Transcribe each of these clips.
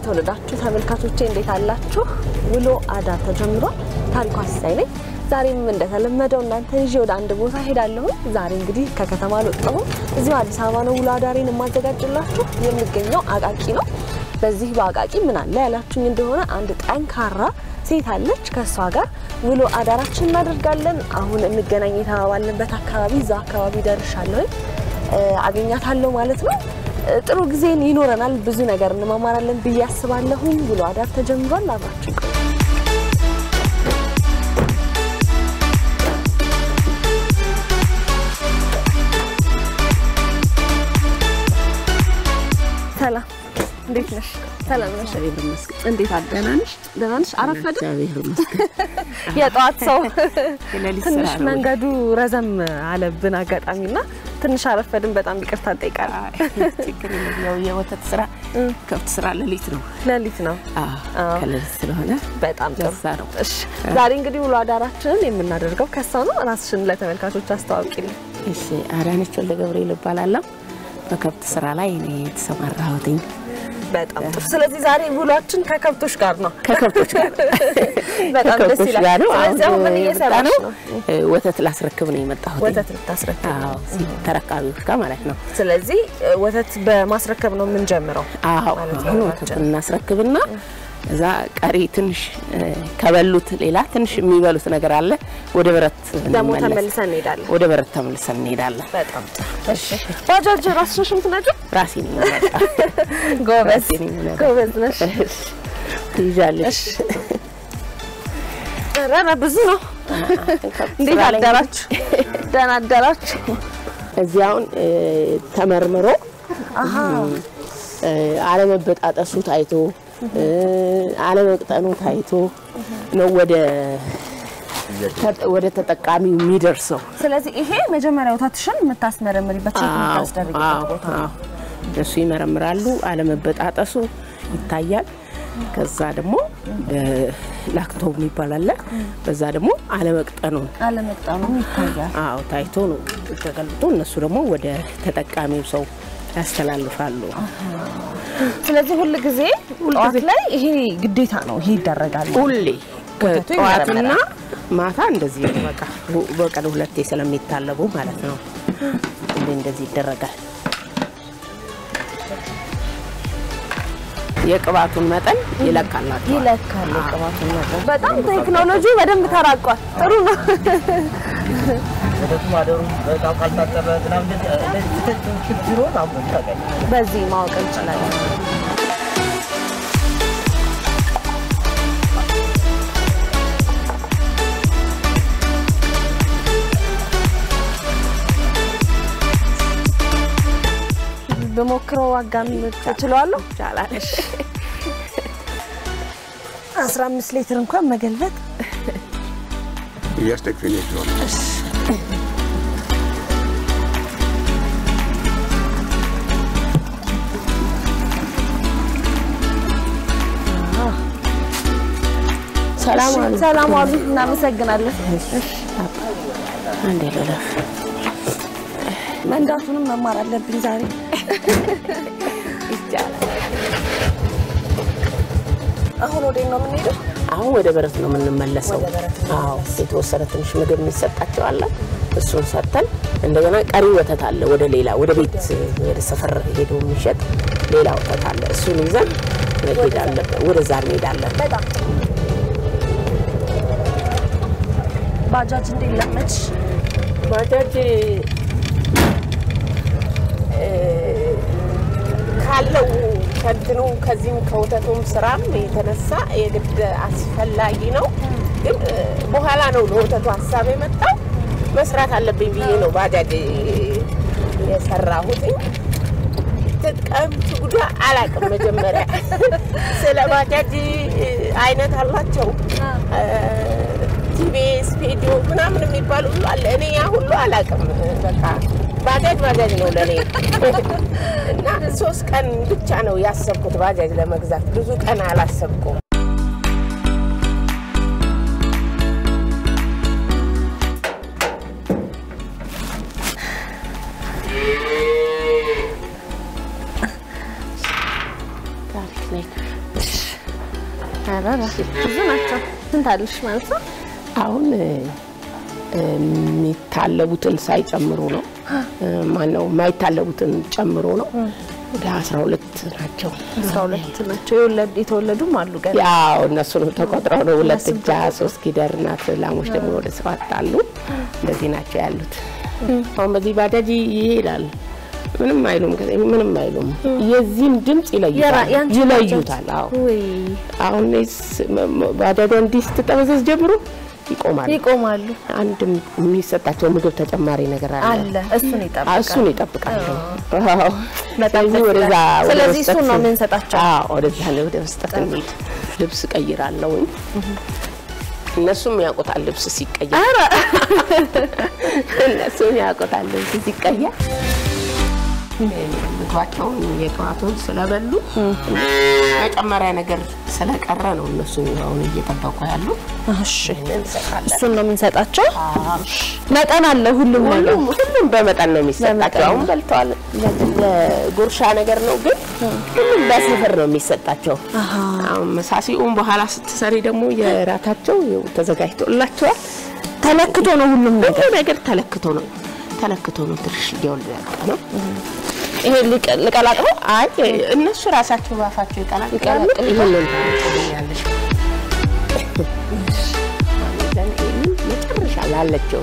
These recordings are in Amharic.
የተወደዳችሁ ተመልካቾቼ እንዴት አላችሁ? ውሎ አዳር ተጀምሯል። ታሪኩ አሳይ ነኝ። ዛሬም እንደተለመደው እናንተን ይዤ ወደ አንድ ቦታ ሄዳለሁ። ዛሬ እንግዲህ ከከተማ ልወጣሁ እዚሁ አዲስ አበባ ነው ውሎ አዳሬን የማዘጋጅላችሁ። የሚገኘው አቃቂ ነው። በዚህ በአቃቂ ምን አለ ያላችሁኝ እንደሆነ አንድ ጠንካራ ሴት አለች። ከሷ ጋር ውሎ አዳራችን እናደርጋለን። አሁን እንገናኝ የተባባልንበት አካባቢ እዛ አካባቢ ደርሻለሁ። አገኛታለሁ ማለት ነው። ጥሩ ጊዜን ይኖረናል። ብዙ ነገር እንማማራለን ብዬ አስባለሁ። ውሎ አዳር ተጀምሯል። አብራችሁ ሰላም እንዴት ነሽ? ሰላም ነሽ? እንዴት አደናንሽ? ደናንሽ አረፈደ? የጧት ሰው ትንሽ መንገዱ ረዘም አለብን አጋጣሚና ትንሽ አረፈድን። በጣም ይቅርታ ጠይቃለሁ። ችግር የለም። ያው የወተት ስራ ከብት ስራ ለሊት ነው። ከለሊት ስለሆነ በጣም ጥሩ ነው። እሺ ዛሬ እንግዲህ ውሎ አዳራችንን የምናደርገው ከሳው ነው። ራስሽን ለተመልካቾች አስተዋውቂልኝ። እሺ አዳነች ወልደ ገብርኤል እባላለሁ። በከብት ስራ ላይ እኔ ተሰማራሁኝ። በጣም ጥሩ። ስለዚህ ዛሬ ውሏችን ከከብቶች ጋር ነው። ከከብቶች ጋር በጣም ደስ ይላል። ስለዚህ ምን እየሰራሽ ነው? ወተት ላስረክብ ነው የመጣሁት። ወተት ልታስረክብ? አዎ፣ ተረካቢዎች ጋር ማለት ነው። ስለዚህ ወተት በማስረከብ ነው ምን ጀምረው? አዎ፣ ወተት እናስረክብና እዛ ቀሪ ትንሽ ከበሉት ሌላ ትንሽ የሚበሉት ነገር አለ። ወደ በረት ደሞ ተመልሰን እንሄዳለን። ወደ በረት ተመልሰን እንሄዳለን። በጣም እሺ። ባጃጅ ራስሽም ትነጂ? ራሴ ነኝ ማለት ጎበዝ ነሽ። ትይዣለሽ። ረና ብዙ ነው። እንዴት አደራችሁ? ደህና አደራችሁ? እዚያውን ተመርምሮ አለመበጣጠሱ ታይቶ አለመቅጠኑ ታይቶ ነው ወደ ተጠቃሚው የሚደርሰው። ስለዚህ ይሄ መጀመሪያ ወተትሽን የምታስመረምሪበት ቦታ ነው። እሱ ይመረምራሉ። አለመበጣጠሱ ይታያል። ከዛ ደግሞ ላክቶም ይባላል። በዛ ደግሞ አለመቅጠኑ ይታያል። አዎ ታይቶ ነው ተገልጦ እነሱ ደግሞ ወደ ተጠቃሚው ሰው ያስተላልፋሉ። ስለዚህ ሁሉ ጊዜ ጧት ላይ ይሄ ግዴታ ነው። ይሄ ይደረጋል ሁሌ ከጧትና ማታ እንደዚህ በቀን ሁለቴ ስለሚታለቡ ማለት ነው። እንደዚህ ይደረጋል። የቅባቱን መጠን ይለካል። የቅባቱን መጠን በጣም ቴክኖሎጂ በደንብ ተራቋል። ጥሩ ነው። ወተቱማደሩ በጣም ካልታጠበ ምናምን ችግሩ ነው። በዚህ ማወቅ እንችላለን። በሞክረው አጋም ተችሏለሁ። ይቻላል። 15 ሊትር እንኳን መገልበጥ እያስተክፈለች ነው። ሰላም አሉ። እናመሰግናለን። አንዴ ለለፍ መንዳቱንም መማር አለብኝ ዛሬ። ይቻላል። አሁን ወዴት ነው የምንሄደው? አሁን ወደ በረት ነው የምንመለሰው። አዎ የተወሰነ ትንሽ ምግብ የሚሰጣቸው አለ። እሱን ሰጥተን እንደገና ቀሪ ወተት አለ። ወደ ቤት ወደ ሰፈር ሄዶ የሚሸጥ ሌላ ወተት አለ። እሱን ይዘን እንሄዳለን። ወደዛ እንሄዳለን። በጣም ባጃጅ እንዴት ለመች? ባጃጅ ካለው ከድኑ ከዚህም ከወተቱም ስራም የተነሳ የግድ አስፈላጊ ነው። ግን በኋላ ነው ለወተቱ ሐሳብ የመጣው። መስራት አለብኝ ብዬ ነው ባጃጅ የሰራሁት። ተጠቀምኩ ጉዳ አላቅም። መጀመሪያ ስለ ባጃጅ አይነት አላቸው። ቲቪኤስ ፔዲዮ ምናምን የሚባሉ ሁሉ አለ። እኔ ያ ሁሉ አላቅም። በቃ ባጃጅ ነው ለኔ። እና 3 ቀን ብቻ ነው ያሰብኩት ባጃጅ ለመግዛት። ብዙ ቀን አላሰብኩም። ብዙ ናቸው ስንት አለሽ ማለት ነው አሁን የሚታለቡትን ሳይጨምሩ ነው ማነው ማይታለቡትን ጨምሮ ነው ወደ 12 ናቸው 12 ናቸው የተወለዱም አሉ ገና ያው እነሱ ተቆጥረው ነው 2 እጃ 3 ጊደርናት ላሞች ደግሞ ወደ 7 አሉ እንደዚህ ናቸው ያሉት አሁን በዚህ ባጃጅ ይሄዳል ምንም አይሉም የዚህም ድምጽ ይለዩታል አዎ አሁን ባጃጅ እንዲስተጠበዘዝ ጀምሮ ይቆማሉ አንድም የሚሰጣቸው ምግብ ተጨማሪ ነገር አለ እሱን ይጠብቃሉ አዎ ስለዚህ እሱን ነው የምንሰጣቸው አዎ ወደዛ ነው ወደ መስጠት እንሂድ ልብስ ቀይራለሁ እነሱም ያቆታል ልብስ ሲቀየር እነሱም ያቆታል ልብስ ሲቀየር ምግባቸውን የጠዋቱን ስለበሉ መጨመሪያ ነገር ስለቀረ ነው እነሱ አሁን እየተጠበቁ ያሉ እሺ እሱን ነው የምንሰጣቸው መጠን አለ ሁሉም በመጠን ነው የሚሰጣቸው አሁን በልተዋል ለጉርሻ ነገር ነው ግን ሁሉም በሰፈር ነው የሚሰጣቸው አሁን መሳሲኡን በኋላ ስትሰሪ ደግሞ የራታቸው ተዘጋጅቶላቸዋል ተለክቶ ነው ሁሉም ነገር ተለክቶ ነው ትርሽ ይወልዳል ነው ይሄ ለቀላቅሎ አይ እነሱ ራሳቸው ባፋቸው ይቀላቅላሉ ይሄንን ታውቁኛለሽ መጨረሻ ላለችው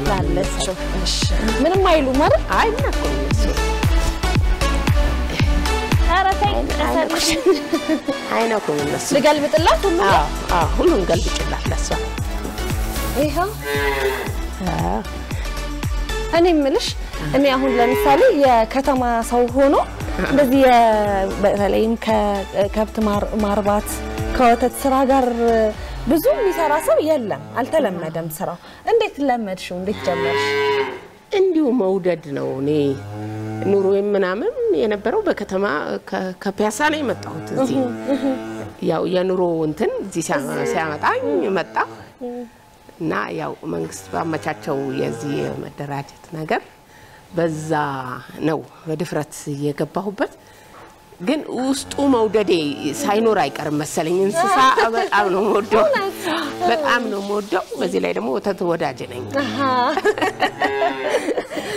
እሺ ምንም አይሉ ማለት አይ እናቆምነሱ አራታይ አይናኩም እነሱ ልገልብጥላት ሁሉም ገልብጭላት ለሷ ይሄ እኔ ምልሽ እኔ አሁን ለምሳሌ የከተማ ሰው ሆኖ እንደዚህ በተለይም ከከብት ማርባት ከወተት ስራ ጋር ብዙ የሚሰራ ሰው የለም አልተለመደም ስራው እንዴት ለመድሽው እንዴት ጀመርሽ እንዲሁ መውደድ ነው እኔ ኑሮዬም ምናምን የነበረው በከተማ ከፒያሳ ላይ መጣሁት እዚህ ያው የኑሮ እንትን እዚህ ሲያመጣኝ መጣ እና ያው መንግስት ባመቻቸው የዚህ መደራጀት ነገር በዛ ነው በድፍረት የገባሁበት ግን ውስጡ መውደዴ ሳይኖር አይቀርም መሰለኝ እንስሳ በጣም ነው የምወደው በዚህ ላይ ደግሞ ወተት ወዳጅ ነኝ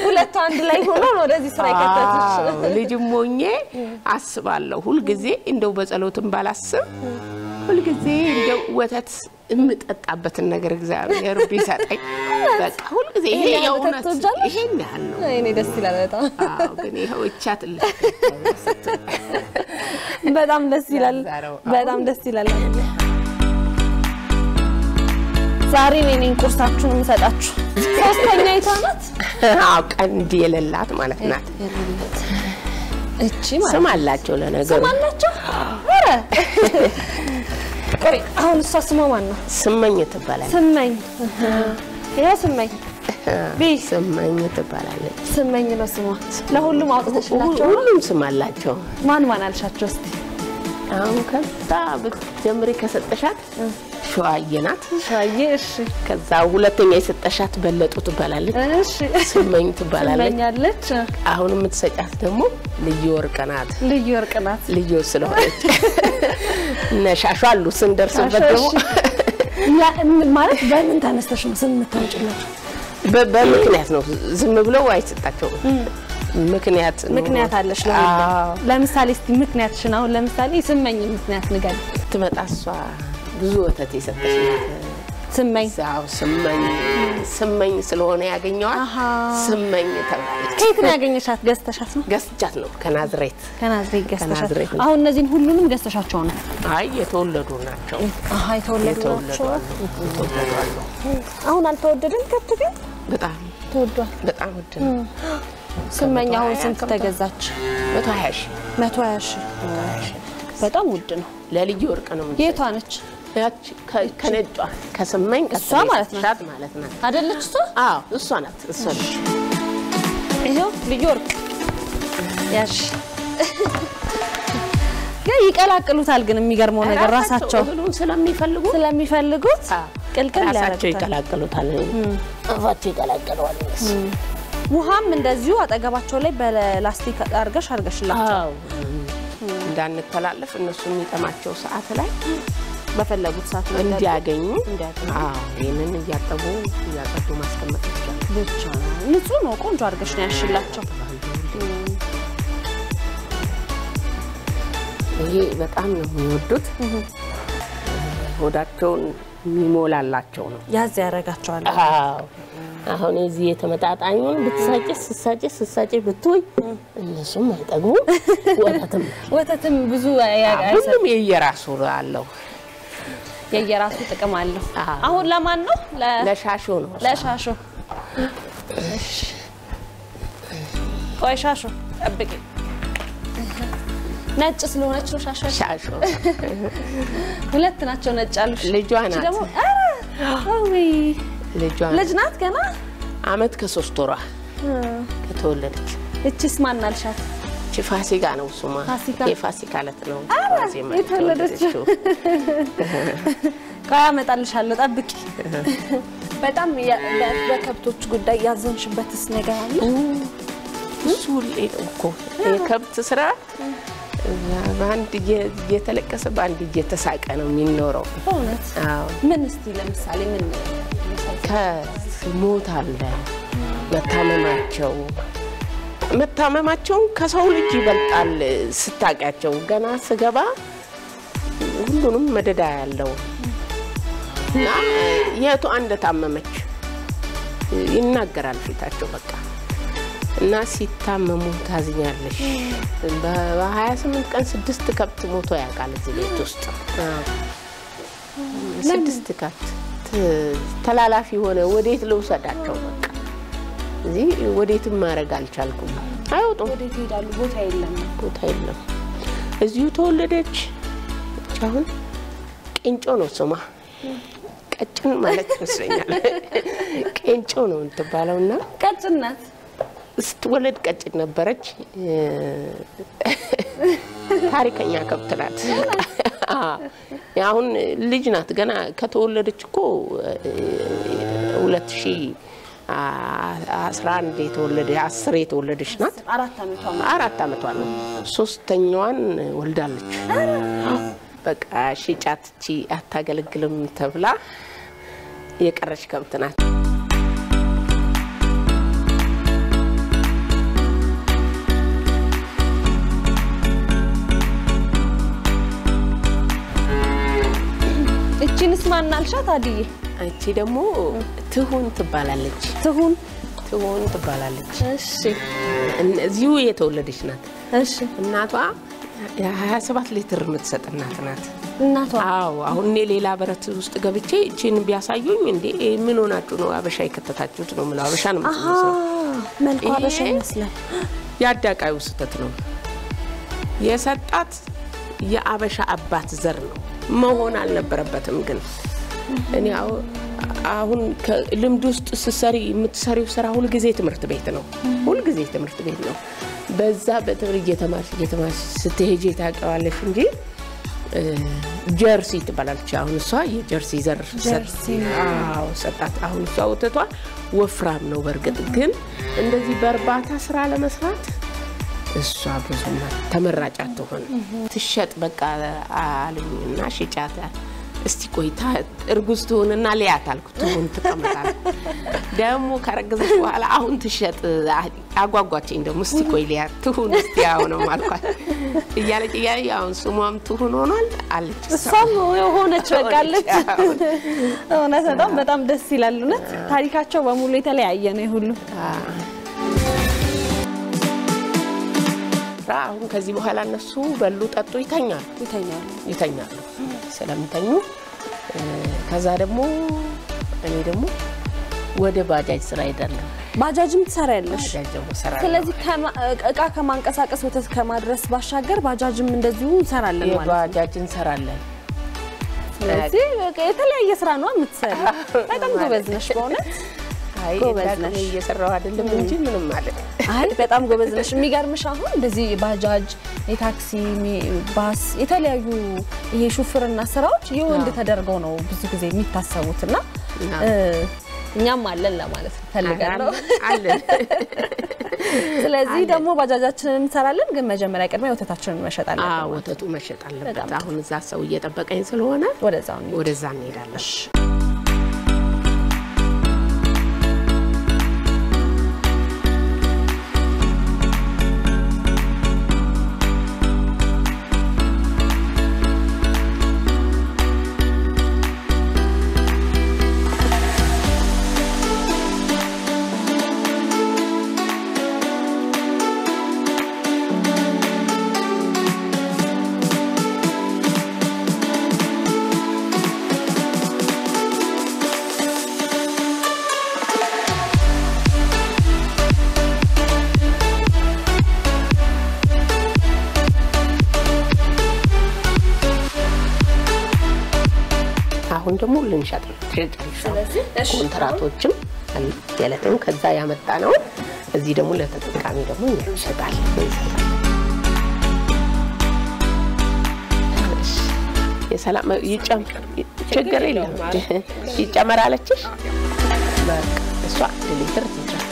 ሁለቱ አንድ ላይ ሆኖ ነው ወደዚህ ስራ የከተተሽ ልጅም ሆኜ አስባለሁ ሁሉ ጊዜ እንደው በጸሎትም ባላስብ ሁሉ ጊዜ እንደው ወተት እምጠጣበትን ነገር እግዚአብሔር ቢሰጠኝ በቃ ሁሉ ጊዜ ይሄ የእውነት ይሄን ያህል ነው እኔ ደስ ይላል በጣም አዎ ግን ይሄው እቻትልሽ በጣም ደስ ይላል ዛሬ ነኝ ቁርሳችሁን እንሰጣችሁ ሶስተኛ ይታናት አዎ ቀንድ የሌላት ማለት ናት እቺ ማለት ስም አላቸው ለነገሩ ስም አላቸው አረ ቆይ አሁን እሷ ስሟ ማን ነው ስመኝ ትባላለች ስመኝ ስመኝ ትባላለች ስመኝ ነው ስሟ ለሁሉም አውጥተሽላቸው ሁሉም ስም አላቸው ማን አልሻቸው እስቲ አሁን ከዛ በጀምሪ ከሰጠሻት ሸዋዬ ናት ሸዋዬ እሺ ከዛ ሁለተኛ የሰጠሻት በለጡ ትባላለች እሺ ስመኝ ትባላለች ስመኛለች አሁን የምትሰጫት ደግሞ ልዩ ወርቅ ናት ልዩ ስለሆነች ነሻሻ አሉ ስንደርስበት ደግሞ ያ ማለት በምን ተነስተሽ ነው ስም የምታወጪላቸው በምክንያት ነው ዝም ብለው አይሰጣቸው ምክንያት አለሽ ለምሳሌ እስቲ ምክንያትሽን አሁን ለምሳሌ ስመኝ ምክንያት ንገሪ ትመጣሷ ብዙ ወተት የሰጠሽናት ስመኝ ስለሆነ ያገኘዋል ስመኝ ተባለች ከየት ነው ያገኘሻት ገዝተሻት ነው ገዝቻት ነው ከናዝሬት ገዝተሻት አሁን እነዚህን ሁሉንም ገዝተሻቸው ነው አይ የተወለዱ ናቸው የተወለዱ አሁን አልተወደደም ከብት ግን በጣም ተወዷል በጣም ወደ ነው ስመኝ አሁን ስንት ተገዛች 120 በጣም ውድ ነው ለልዩ ወርቅ ነው የቷ ነች ከነጯ ከስመኝ እሷ ማለት ነው አይደለች እሷ አዎ እሷ ናት ይሄው ልዩ ወርቅ ያሽ ይቀላቅሉታል ግን የሚገርመው ነገር ራሳቸው ስለሚፈልጉት ቅልቅል ራሳቸው ይቀላቅሉታል አፋቸው ይቀላቅለዋል ውሃም እንደዚሁ አጠገባቸው ላይ በላስቲክ አርገሽላቸው እንዳንተላለፍ እነሱ የሚጠማቸው ሰዓት ላይ በፈለጉት ሰዓት እንዲያገኙ ይሄንን እያጠቡ ማስቀመጥ ይችላል ብቻ ንጹህ ነው ቆንጆ አድርገሽ ነው ያሽላቸው ይሄ በጣም ነው የሚወዱት ሆዳቸውን የሚሞላላቸው ነው ያዝ ያረጋቸዋል አሁን እዚህ የተመጣጣኙን ብትሳጭ ብትይ እነሱም አይጠግቡ ወተትም ብዙ ሁሉም የየራሱ አለው የየራሱ ጥቅም አለው አሁን ለማን ነው ለሻሾ ነው ለሻሾ እሺ ቆይ ሻሾ ጠብቂ ነጭ ስለሆነች ነው ሻሾ ሁለት ናቸው ነጭ አሉሽ ልጇ ናት ደግሞ አይ ልጅ ናት ገና አመት ከ3 ወራ ከተወለደች እቺስ ማን አልሻት ፋሲካ ነው ሱማ የፋሲካ ለት ነው የተወለደች ካያ መጣልሻለሁ ጠብቂ በጣም በከብቶች ጉዳይ ያዘንሽበትስ ነገር አለ ሱል እኮ የከብት ስራ ባንድ እየተለቀሰ ባንድ እየተሳቀ ነው የሚኖረው እውነት ምን እስቲ ለምሳሌ ምን ከሞት አለ መታመማቸው ከሰው ልጅ ይበልጣል ስታቃቸው ገና ስገባ ሁሉንም መደዳ ያለው እና የቱ አንደ ታመመች ይናገራል ፊታቸው በቃ እና ሲታመሙ ታዝኛለሽ በ28 ቀን 6 ከብት ሞቶ ያቃል እዚህ ቤት ውስጥ 6 ከብት ተላላፊ ሆነ ወዴት ልውሰዳቸው በቃ እዚህ ወዴትም ማረግ አልቻልኩም አይወጡም ወዴት ይሄዳሉ ቦታ የለም እዚሁ ተወለደች አሁን ቄንጮ ነው ስሟ ቀጭን ማለት ይመስለኛል ቄንጮ ነው እንትባለውና ቀጭን ናት ስትወለድ ቀጭን ነበረች ታሪከኛ ከብት ናት አሁን ልጅ ናት ገና ከተወለደች እኮ 2011 የተወለደ 10 የተወለደች ናት 4 አመቷ ነው 3ኛዋን ወልዳለች በቃ ሽጫትቺ አታገለግልም ተብላ የቀረች ከብት ናት እቺንስ ማን አልሻት አዲዬ እቺ ደግሞ ትሁን ትባላለች እሺ እዚሁ የተወለደች ናት እሺ እናቷ 27 ሊትር የምትሰጥ እናት ናት እናቷ አሁን ሌላ በረት ውስጥ ገብቼ እቺን ቢያሳዩኝ እንዴ ምን ሆናችሁ ነው አበሻ ይከተታችሁት ነው ማለት አበሻ ነው መልኩ አበሻ ይመስላል ያዳቃዩ ስተት ነው የሰጣት የአበሻ አባት ዘር ነው መሆን አልነበረበትም ግን እኔ አሁን ልምድ ውስጥ ስሰሪ የምትሰሪው ስራ ሁሉ ጊዜ ትምህርት ቤት ነው በዛ በትምህርት እየተማርሽ ስትሄጂ ታቀዋለሽ እንጂ ጀርሲ ትባላለች አሁን እሷ የጀርሲ ዘር ሰጣት አሁን እሷ ወተቷ ወፍራም ነው በርግጥ ግን እንደዚህ በርባታ ስራ ለመስራት እሷ ብዙ ተመራጭ አትሆን ትሸጥ በቃ አለኝና ሽጫታ እስቲ ቆይታ እርጉዝ ትሆንና ሊያት አልኩት ትሆን ተቀመጣለ ደሞ ካረገዘች በኋላ አሁን ትሸጥ አጓጓችኝ ደሞ እስቲ ቆይ ሊያት ትሆን እስቲ አሁንም አልኳት እያለች አሁን ስሟም ትሆን ሆኗል አለች እሷም ሆነች በቃለች በጣም ደስ ይላል እውነት ታሪካቸው በሙሉ የተለያየ ነው ሁሉ አሁን ከዚህ በኋላ እነሱ በሉ ጠጡ ይተኛሉ ስለምተኙ ከዛ ደግሞ እኔ ደግሞ ወደ ባጃጅ ስራ ሄዳለሁ ባጃጅም ትሰራለሽ ስለዚህ እቃ ከማንቀሳቀስ ወተት ከማድረስ ባሻገር ባጃጅም እንደዚሁ እንሰራለን ማለት ባጃጅ እንሰራለን ስለዚህ የተለያየ ስራ ነው የምትሰሪ በጣም ጎበዝ ነሽ በእውነት ጎበዝ ነሽ እየሰራው አይደለም እንጂ ምንም ማለት አይ በጣም ጎበዝ ነሽ የሚገርምሽ አሁን እንደዚህ ባጃጅ የታክሲ ባስ የተለያዩ ይሄ ሹፍርና ስራዎች የወንድ ተደርገው ነው ብዙ ጊዜ የሚታሰቡትና እኛም አለን ለማለት ፈልጋለሁ ስለዚህ ደግሞ ባጃጃችንን እንሰራለን ግን መጀመሪያ ቀድመ ወተታችንን መሸጥ አለብን ወተቱ መሸጥ አለበት አሁን እዛ ሰው እየጠበቀኝ ስለሆነ ወደዛ እንሄዳለን አሁን ደግሞ ልንሸጥ ስለዚህ ኮንትራቶችም ያለተም ከዛ ያመጣ ነው እዚህ ደግሞ ለተጠቃሚ ደግሞ ይሸጣል የሰላም ችግር የለም ይጨመራለችሽ በቃ እሷ ሊትር ትጨርስ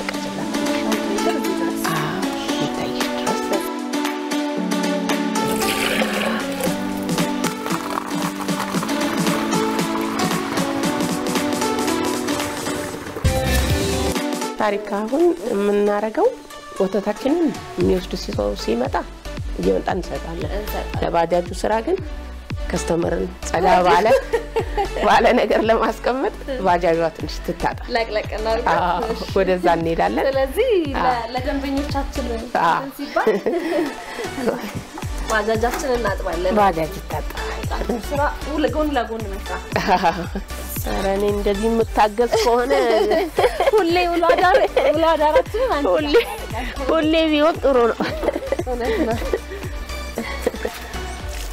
ታሪክ አሁን የምናረጋው ወተታችንን የሚወስድ ሲሰው ሲመጣ እየመጣን እንሰጣለን ለባጃጁ ስራ ግን ከስተመርን ጸዳ ባለ ነገር ለማስቀመጥ ባጃጇ ትንሽ ትታጣ ለቅለቅና ወደዛ እንሄዳለን ስለዚህ ለደንበኞቻችን ሲባል ባጃጃችንን እናጥባለን ባጃጅ ይታጣል ስራ ለጎን መስራት ሰራኔ እንደዚህ የምታገዝ ከሆነ ሁሌ ውላዳራችን ሁሌ ቢሆን ጥሩ ነው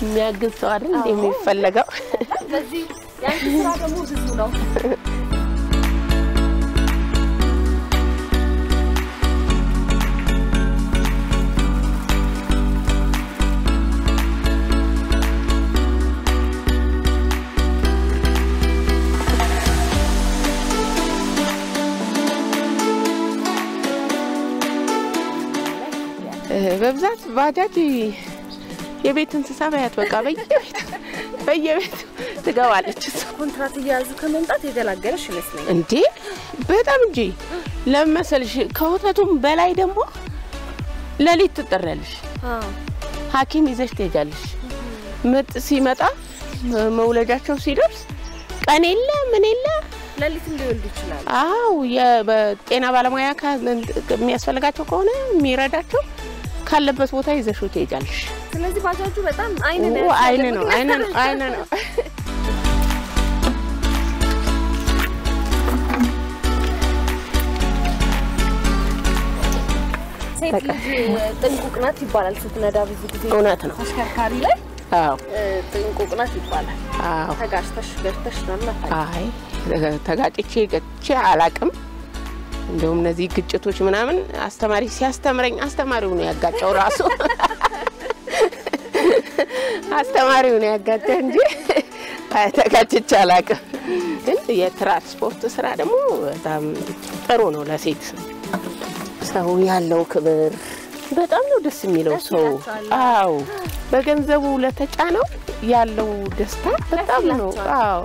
የሚያግዝ ሰው አይደል የሚፈልገው በዚህ ያን ስራ ደግሞ ብዙ ነው በብዛት ባጃጅ የቤት እንስሳ ባያት በቃ በየቤት ትገባለች ኮንትራት ያዙ ከመምጣት የገላገለሽ ይመስለኛል እንዴ በጣም እንጂ ለምሳሌሽ ከወተቱም በላይ ደግሞ ለሊት ትጠራለሽ ሐኪም ይዘሽ ትሄጃለሽ ምጥ ሲመጣ መውለጃቸው ሲደርስ ቀን የለ ምን የለ ለሊትም ሊወልዱ ይችላል አው የጤና ባለሙያ የሚያስፈልጋቸው ከሆነ የሚረዳቸው ካለበት ቦታ ይዘሽው ትሄጃለሽ ስለዚህ ባጃጁ በጣም አይነ ነው ሴት ጥንቁቅ ናት ይባላል ስትነዳ ብዙ ጊዜ እውነት ነው ተሽከርካሪ ላይ አዎ ጥንቁቅ ናት ይባላል አዎ ተጋጭተሽ ነው አይ ተጋጭቼ አላቅም እንደውም እነዚህ ግጭቶች ምናምን አስተማሪ ሲያስተምረኝ አስተማሪው ነው ያጋጨው ራሱ አስተማሪው ነው ያጋጨው እንጂ ተጋጭቼ አላቅም ግን የትራንስፖርት ስራ ደግሞ በጣም ጥሩ ነው ለሴት ሰው ያለው ክብር በጣም ነው ደስ የሚለው ሰው አው በገንዘቡ ለተጫነው ያለው ደስታ በጣም ነው አው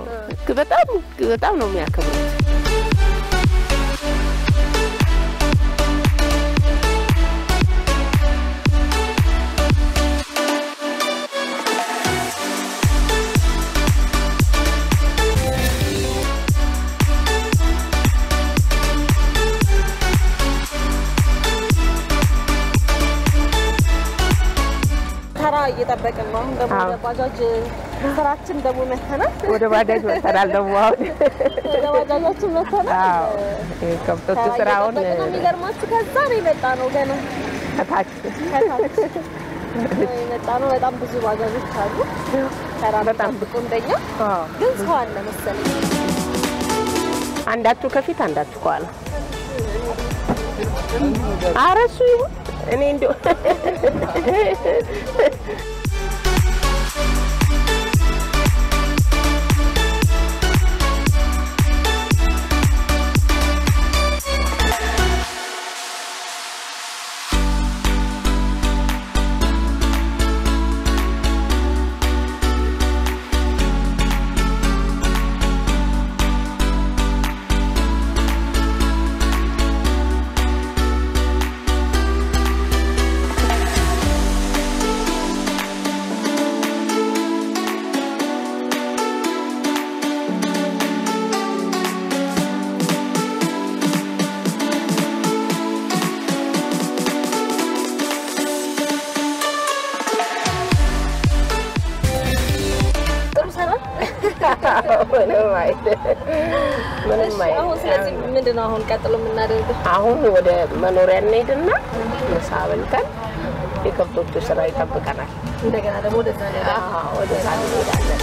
በጣም ነው የሚያከብረው እየጠበቅን ነው አሁን ደግሞ ባጃጅ ስራችን ደግሞ መተናል ወደ ባጃጅ ወጣላል ደግሞ አሁን ወደ ባጃጃችን መተናል አዎ ከብቶቹ ስራውን የሚገርማችሁ ከዛ ነው የመጣ ነው ገና ከታች የመጣ ነው በጣም ብዙ ባጃጆች አሉ በጣም እንደኛ ግን ሰው አለ መሰለኝ አንዳችሁ ከፊት አንዳችሁ ከኋላ አረሱ እኔ እንደው ምንም አይደል ምንም አይደል አሁን ስለዚህ ምንድነው አሁን ቀጥሎ የምናደርገው አሁን ወደ መኖሪያ እንሄድና ምሳ በልተን የከብቶቹ ስራ ይጠብቀናል እንደገና ደግሞ ወደዛ እንሄዳለን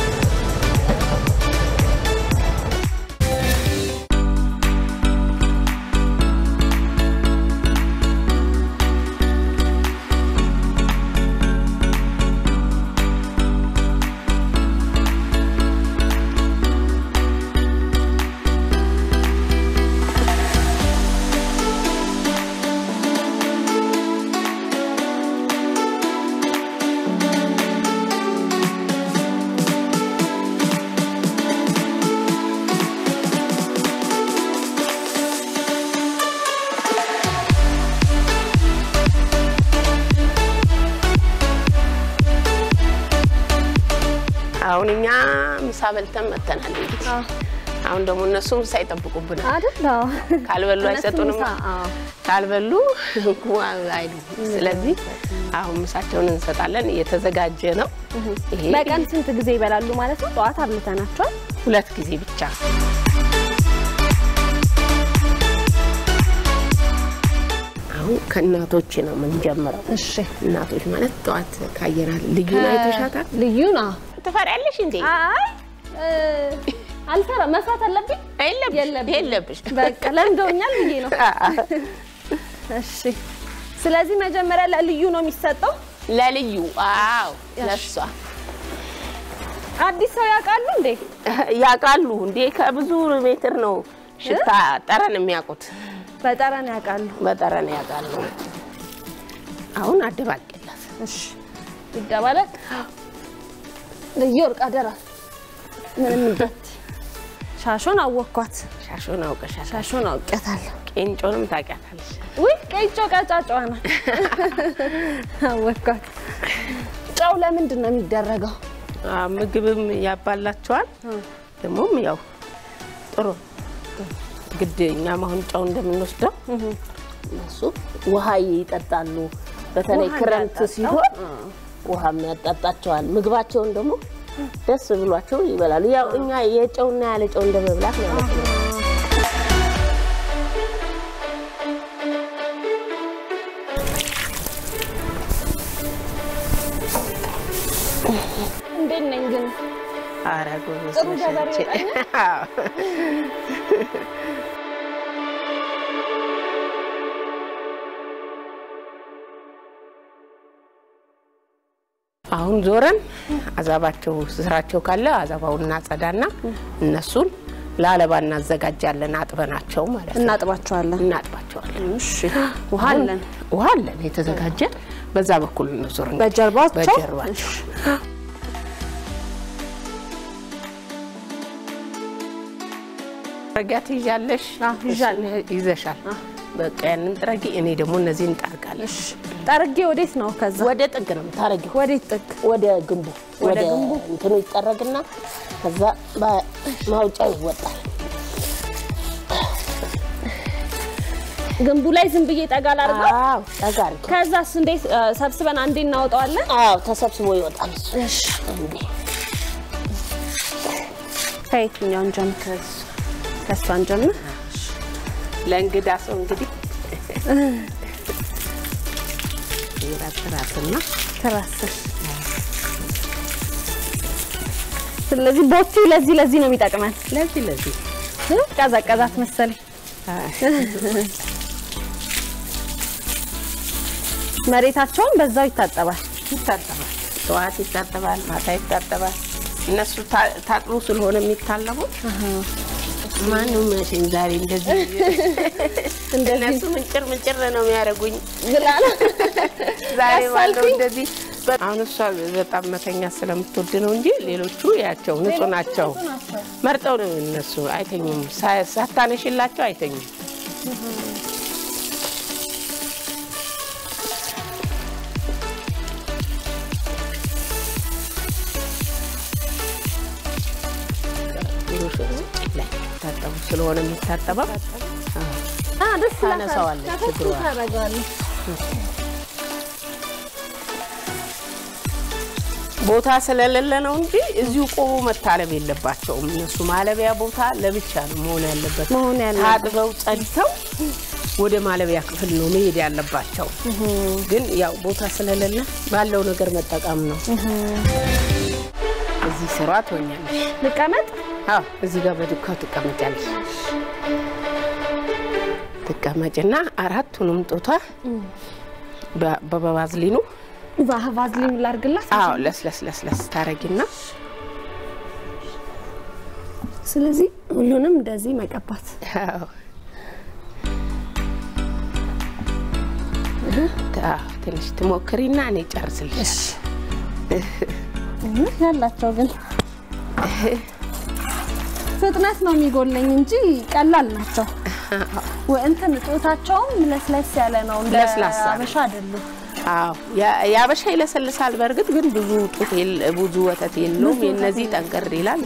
አሁን እኛ ምሳ በልተን መተናል እንግዲህ አሁን ደግሞ እነሱም ሳይጠብቁብን አይደል ካልበሉ አይሰጡንም ካልበሉ አይዱ ስለዚህ አሁን ምሳቸውን እንሰጣለን እየተዘጋጀ ነው ይሄ በቀን ስንት ጊዜ ይበላሉ ማለት ነው ጧት አብልተናቸው 2 ጊዜ ብቻ አሁን ከእናቶች ነው የምንጀምረው እሺ እናቶች ማለት ጧት ካየናል ልዩና አይተሻታል ልዩና ተፈራለሽ እንዴ አይ አልፈራ መስራት አለብኝ የለብሽ በቃ ለምዶኛል ብዬ ነው እሺ ስለዚህ መጀመሪያ ለልዩ ነው የሚሰጠው ለልዩ አዎ ለሷ አዲስ ሰው ያቃሉ እንዴ ከብዙ ሜትር ነው ሽታ ጠረን የሚያውቁት በጠረን ያቃሉ አሁን አደባቀላት እሺ ይደባለቅ ለየወርቅ አደራ ምንም እንዴት ሻሾን አወኳት ሻሾን አውቀታለሁ ቄንጮንም ታውቂያታለሽ ወይ ቄንጮ ቀጫጫዋ ነው አወኳት ጫው ለምንድን ነው የሚደረገው ምግብም ያባላቸዋል ደሞም ያው ጥሩ ግድኛ ማሁን ጫው እንደምንወስደው እሱ ውሃ ይጠጣሉ በተለይ ክረምት ሲሆን ውሃም ያጣጣቸዋል ምግባቸውን ደግሞ ደስ ብሏቸው ይበላሉ ያው እኛ የጨውና ያለ ጨው እንደመብላት ማለት ነው እንዴት ነኝ ግን አራጎ ጥሩ ገበሬ አሁን ዞረን አዛባቸው ስራቸው ካለ አዛባውን እናጸዳና እነሱን ለአለባ እናዘጋጃለን አጥበናቸው ማለት ነው እናጥባቸዋለን እሺ ውሃ አለን የተዘጋጀ በዛ በኩል ነው ዞረን በጀርባቸው ረጋት ይያለሽ ይዘሻል በቃ ያንን ጥረጊ እኔ ደግሞ እነዚህ እንጣርጋለሽ ጠርጌ ወዴት ነው ከዛ ወደ ጥግ ነው ታረጊው ወዴት ጥግ ወደ ግንቡ እንትኑ ይጠረግና ከዛ ማውጫው ይወጣል ግንቡ ላይ ዝም ብዬ ጠጋል አርጋ ጠጋል ከዛስ እንዴት ሰብስበን አንዴ እናወጣዋለን ተሰብስቦ ይወጣል እሺ እንዴ ከየትኛው ጀምር ከሷን ጀምር ለእንግዳ ሰው እንግዲህ ይራጥራትና ተራስ ስለዚህ ቦቲው ለዚህ ነው የሚጠቅመን ለዚህ ቀዛቀዛት መሰለኝ መሬታቸውን በዛው ይታጠባል ጠዋት ይታጠባል ማታ ይታጠባል እነሱ ታጥሩ ስለሆነ የሚታለቡት ማንንም መቼም ዛሬ እንደዚህ እነሱ ምንጭር ነው የሚያደርጉኝ ብላላ ዛሬ ማለት እንደዚህ አሁን እሷ በጣም መተኛ ስለምትወድ ነው እንጂ ሌሎቹ ያቸው ንጹህ ናቸው መርጠው ነው እነሱ አይተኙም ሳታነሽላቸው አይተኙም ታጠቡ ስለሆነ የሚታጠበው ደስ ታነሳዋል ትግሯ ቦታ ስለሌለ ነው እንጂ እዚሁ ቆሞ መታለብ የለባቸውም እነሱ ማለቢያ ቦታ ለብቻ ነው መሆን ያለበት ታጥበው ጸድተው ወደ ማለቢያ ክፍል ነው መሄድ ያለባቸው ግን ያው ቦታ ስለሌለ ባለው ነገር መጠቀም ነው እዚህ ስራት ሆኛለሽ ልቀመጥ አዎ እዚህ ጋር በዱካው ተቀመጫለሽ ተቀመጭና አራቱንም ጦታ በባዝሊኑ ባዝሊኑ ላርግላት አዎ ለስለስ ታረጊና ስለዚህ ሁሉንም እንደዚህ መቀባት አዎ ትንሽ ትሞክሪና እኔ ጨርስልሽ ያላቸው ግን ፍጥነት ነው የሚጎለኝ እንጂ ቀላል ናቸው ወእንትን ጦታቸው ለስለስ ያለ ነው እንደ አበሻ አይደለም አዎ ያበሻ ይለሰልሳል በርግጥ ግን ብዙ ብዙ ወተት የለውም የነዚህ ጠንቀር ይላል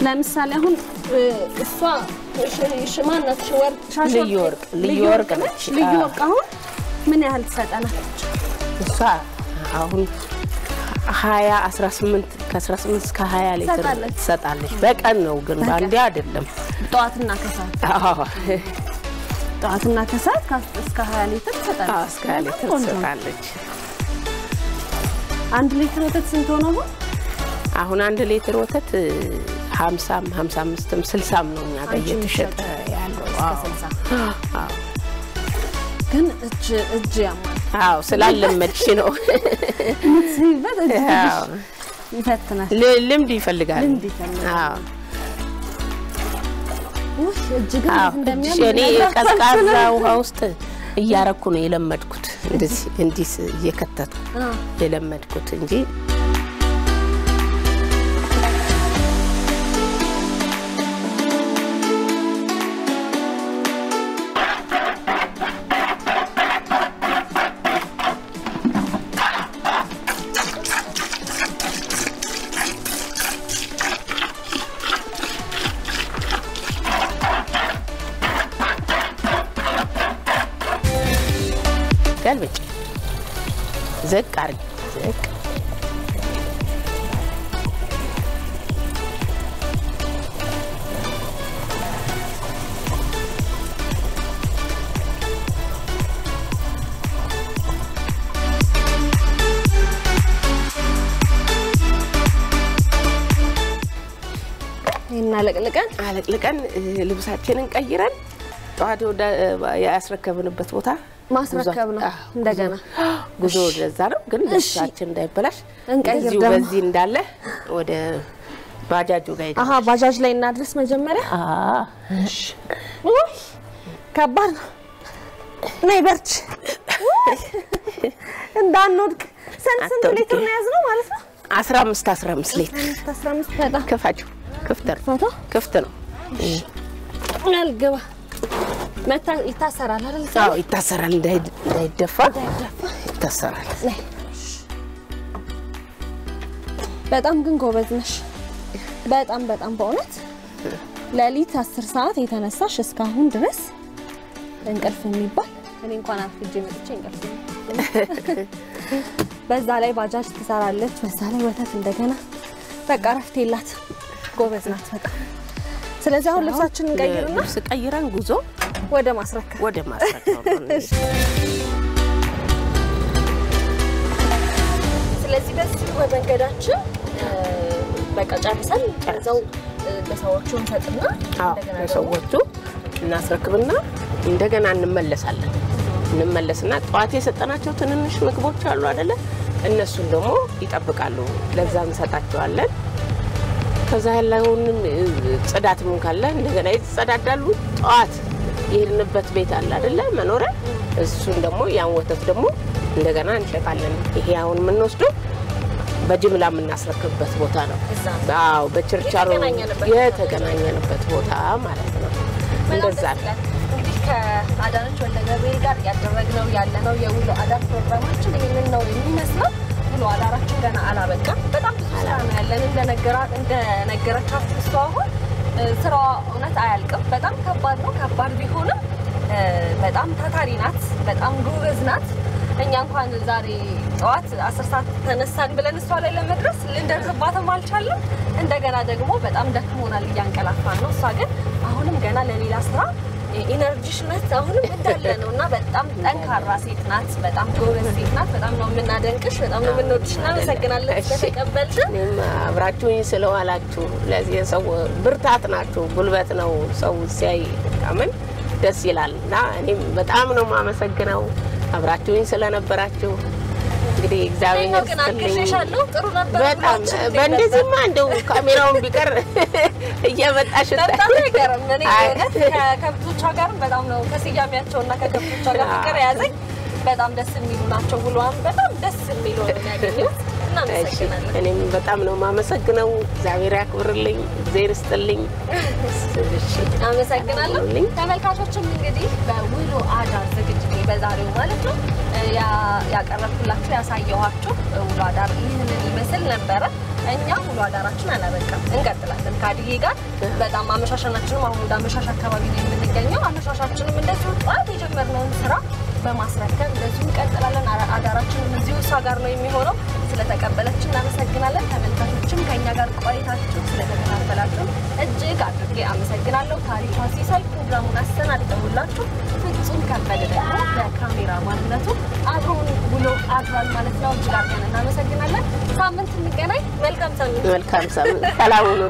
ለምሳሌ አሁን እሷ ሽማናት ልዩ ወርቅ ነች ልዩ ወርቅ አሁን ምን ያህል ተሰጠናል እሷ አሁን 18 ከ18 እስከ 20 ሊትር ተሰጣለች በቀን ነው ግን ባንዴ አይደለም ጧትና ከሰዓት አዎ ጧትና ከሰዓት እስከ 20 ሊትር ተሰጣለች እስከ 20 ሊትር ተሰጣለች 1 ሊትር ወተት ስንት ሆነ አሁን 1 ሊትር ወተት 50 55 60 ነው ያገየተሸጠ ያለው አዎ ግን እጅ ያማል አዎ ስላለመድሽ ነው ምትይበት አዎ ይፈትናል ልምድ ይፈልጋል አዎ እጅ ግን እንደሚያምር እኔ ቀዝቃዛ ውሃ ውስጥ እያረኩ ነው የለመድኩት እንዲስ እየከተቱ የለመድኩት እንጂ قلبك زق عرق زق አለቅልቀን ልብሳችንን ቀይረን ጧት ወደ ያስረከብንበት ቦታ ማስረከብ ነው እንደገና ጉዞ ወደዛ ነው ግን ልብሳችን እንዳይበላሽ እንቀይር በዚህ እንዳለ ወደ ባጃጁ ጋር አሃ ባጃጅ ላይ እናድርስ መጀመሪያ እሺ ወይ ከባድ ነው ነይ በርች እንዳንወድቅ ስንት ሊትር ነው ያዝነው ማለት ነው 15 ሊትር 15 ፈታ ከፋጩ ክፍት ነው አልገባ መታ ይታሰራል አይደል አዎ ይታሰራል እንዳይደፋ ይታሰራል በጣም ግን ጎበዝ ነሽ በጣም በእውነት ለሊት 10 ሰዓት የተነሳሽ እስካሁን ድረስ እንቅልፍ የሚባል እኔ እንኳን አፍጄ መጥቼ እንቅልፍ በዛ ላይ ባጃጅ ትሰራለች በዛ ላይ ወተት እንደገና በቃ ረፍት የላት ጎበዝ ናት በጣም ስለዚህ አሁን ልብሳችንን ቀይርና ቀይረን ጉዞ ወደ ማስረከብ ስለዚህ በዚህ መንገዳችን በቃ ጨርሰን ከዛው ለሰዎቹ እንሰጥና እንደገና ለሰዎቹ እናስረክብና እንደገና እንመለስና ጧት የሰጠናቸው ትንንሽ ምግቦች አሉ አይደለ እነሱን ደግሞ ይጠብቃሉ ለዛ እንሰጣቸዋለን ከዛ ያለውን ጽዳት ምን ካለ እንደገና ይጸዳዳሉ ጧት ይሄንበት ቤት አለ አይደለ መኖሪያ እሱን ደግሞ ያን ወተት ደግሞ እንደገና እንሸጣለን ይሄ አሁን ምን ወስደው በጅምላ ምናስረክብበት ቦታ ነው አዎ በችርቻሮ የተገናኘንበት ቦታ ማለት ነው እንደዛ እንግዲህ ከአዳነች ወልደገብርኤል ጋር ያደረግነው ያለነው የውሎ አዳር ፕሮግራማችን ይሄንን ነው የሚመስለው ውሎ አዳራችን ገና አላበቃም በጣም ብዙ ስራ ነው ያለን እንደነገረቻት እሷ አሁን ስራዋ እውነት አያልቅም በጣም ከባድ ነው ከባድ ቢሆንም በጣም ታታሪ ናት በጣም ጎበዝ ናት እኛ እንኳን ዛሬ ጠዋት 10 ሰዓት ተነሳን ብለን እሷ ላይ ለመድረስ ልንደርስባትም አልቻለም እንደገና ደግሞ በጣም ደክሞናል እያንቀላፋን ነው እሷ ግን አሁንም ገና ለሌላ ስራ ኢነርጂሽነት አሁንም እንዳለ ነውና በጣም ጠንካራ ሴት ናት በጣም ጎበዝ ሴት ናት በጣም ነው የምናደንቅሽ በጣም ነው የምንወድሽና መሰግናለን ስለተቀበልሽ እኔም አብራችሁኝ ስለዋላችሁ ለዚህ ሰው ብርታት ናችሁ ጉልበት ነው ሰው ሲያይ ከምን ደስ ይላልና እኔም በጣም ነው ማመሰግነው አብራችሁኝ ስለነበራችሁ እንግዲህ እግዚአብሔር ይመስገን ጥሩ ነበር በጣም በእንደዚህማ እንደው ካሜራውን ቢቀር እየመጣሽ ተጣጣገረም እኔ ከከብቶቿ ጋር በጣም ነው ከስያሜያቸውና ከከብቶቿ ጋር ፍቅር ያዘኝ በጣም ደስ የሚሉ ናቸው ብሏን በጣም ደስ የሚሉ ነው ያገኘው እኔም በጣም ነው ማመሰግነው እግዚአብሔር ያክብርልኝ እግዚአብሔር ይስጥልኝ አመሰግናለሁ ተመልካቾችም እንግዲህ በውሎ አዳር ዝግጅት በዛሬው ማለት ነው ያቀረብኩላችሁ ያሳየኋችሁ ውሎ አዳር ይህንን ይመስል ነበር እኛ ውሎ አዳራችን አላበቃም እንቀጥላለን ካዲዬ ጋር በጣም አመሻሻናችንም አሁን ወደ አመሻሽ አካባቢ ነው የምንገኘው አመሻሻችንም እንደዚህ ጧት የጀመርነውን ስራ በማስረከብ እንደዚህ እንቀጥላለን አዳራችንም እዚሁ እሷ ጋር ነው የሚሆነው ስለተቀበለችን እናመሰግናለን ተመልካቾችም ከኛ ጋር ቆይታችሁ ስለተከታተላችሁ እጅግ አድርጌ አመሰግናለሁ ታሪኳ ሲሳይ ፕሮግራሙን አሰናድተውላችሁ ፍጹም ከበደ ደግሞ በካሜራ ማንነቱ አብሮን ውሎ አድሯል ማለት ነው እጅግ አድርገን እናመሰግናለን ሳምንት እንገናኝ መልካም ሳምንት ሰላም ሁኑ